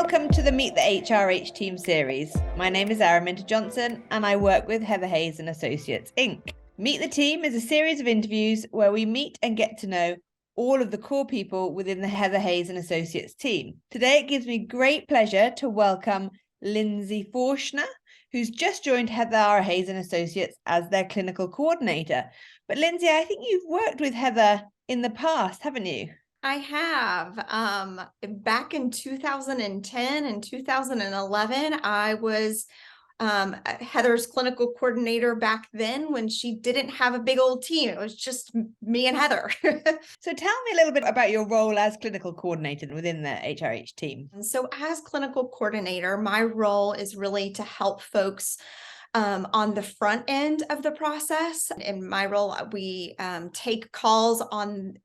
Welcome to the Meet the HRH Team series. My name is Araminta Johnson and I work with Heather Hayes and Associates, Inc. Meet the Team is a series of interviews where we meet and get to know all of the core people within the Heather Hayes and Associates team. Today, it gives me great pleasure to welcome Lindsey Forschner, who's just joined Heather Hayes and Associates as their clinical coordinator. But Lindsey, I think you've worked with Heather in the past, haven't you? I have. Back in 2010 and 2011, I was Heather's clinical coordinator back then when she didn't have a big old team. It was just me and Heather. So tell me a little bit about your role as clinical coordinator within the HRH team. So as clinical coordinator, my role is really to help folks on the front end of the process. In my role, we take calls on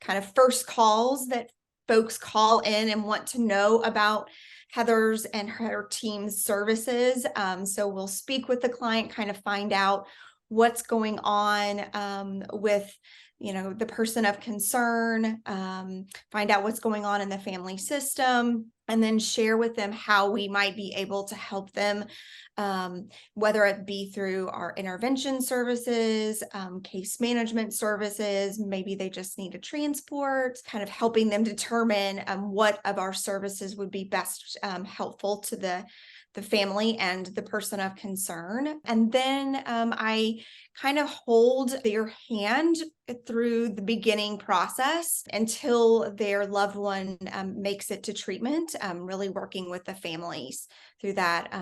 kind of first calls that folks call in and want to know about Heather's and her team's services. So we'll speak with the client, kind of find out what's going on with the person of concern, find out what's going on in the family system, and then share with them how we might be able to help them, whether it be through our intervention services, case management services, maybe they just need a transport, kind of helping them determine what of our services would be best helpful to the family and the person of concern. And then I kind of hold their hand through the beginning process until their loved one makes it to treatment, really working with the families through that.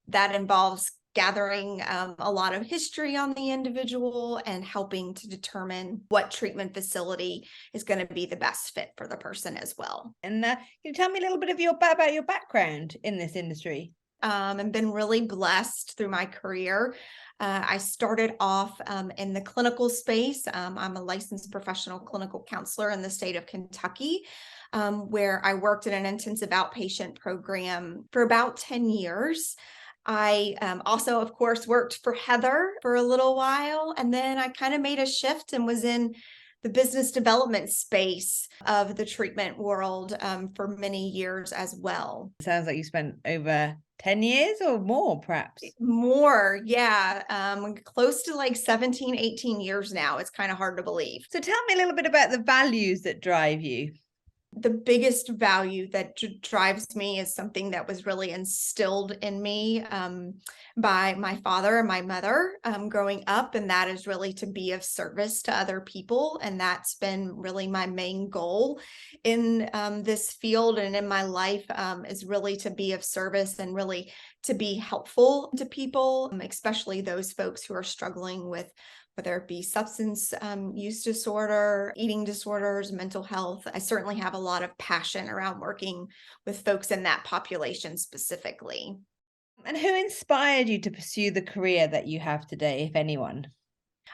That involves gathering a lot of history on the individual and helping to determine what treatment facility is going to be the best fit for the person as well. And can you tell me a little bit of about your background in this industry? I've been really blessed through my career. I started off in the clinical space. I'm a licensed professional clinical counselor in the state of Kentucky, where I worked in an intensive outpatient program for about 10 years. I also, of course, worked for Heather for a little while, and then I kind of made a shift and was in the business development space of the treatment world for many years as well. It sounds like you spent over 10 years or more, perhaps. More, yeah. Close to like 17, 18 years now. It's kind of hard to believe. So tell me a little bit about the values that drive you. The biggest value that drives me is something that was really instilled in me by my father and my mother growing up, and that is really to be of service to other people. And that's been really my main goal in this field and in my life, is really to be of service and really to be helpful to people, especially those folks who are struggling with whether it be substance use disorder, eating disorders, mental health. I certainly have a lot of passion around working with folks in that population specifically. And who inspired you to pursue the career that you have today, if anyone?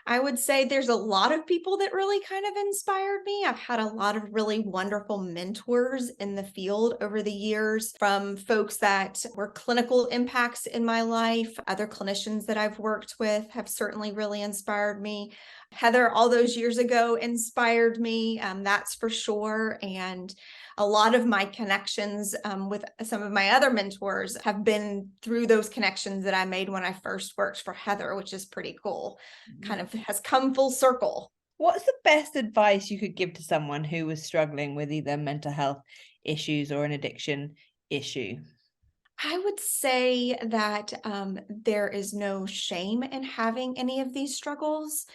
I would say there's a lot of people that really kind of inspired me. I've had a lot of really wonderful mentors in the field over the years, from folks that were clinical impacts in my life. Other clinicians that I've worked with have certainly really inspired me. Heather, all those years ago, inspired me, that's for sure. And a lot of my connections with some of my other mentors have been through those connections that I made when I first worked for Heather, which is pretty cool. Kind of has come full circle. What's the best advice you could give to someone who was struggling with either mental health issues or an addiction issue? I would say that there is no shame in having any of these struggles,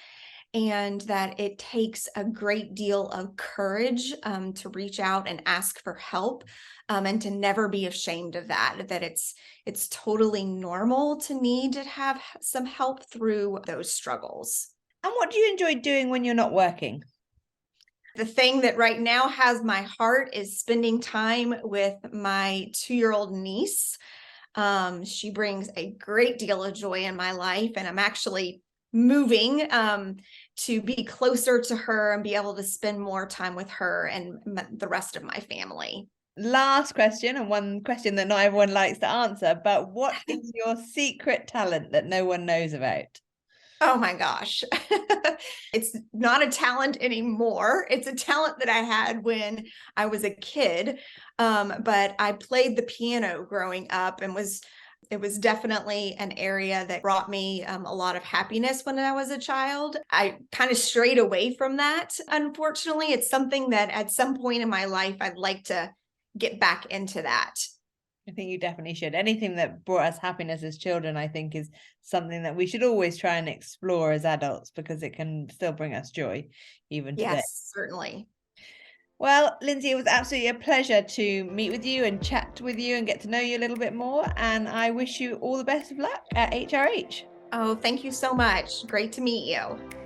and that it takes a great deal of courage to reach out and ask for help, and to never be ashamed of that, that it's totally normal to need to have some help through those struggles. And what do you enjoy doing when you're not working? The thing that right now has my heart is spending time with my 2-year-old niece. She brings a great deal of joy in my life, and I'm actually moving to be closer to her and be able to spend more time with her and the rest of my family. Last question, and one question that not everyone likes to answer, but what is your secret talent that no one knows about? Oh my gosh. It's not a talent anymore. It's a talent that I had when I was a kid. But I played the piano growing up and it was definitely an area that brought me a lot of happiness when I was a child. I kind of strayed away from that. Unfortunately, it's something that at some point in my life, I'd like to get back into that. I think you definitely should. Anything that brought us happiness as children, I think, is something that we should always try and explore as adults, because it can still bring us joy even today. Yes, certainly. Well, Lindsey, it was absolutely a pleasure to meet with you and chat with you and get to know you a little bit more. And I wish you all the best of luck at HRH. Oh, thank you so much. Great to meet you.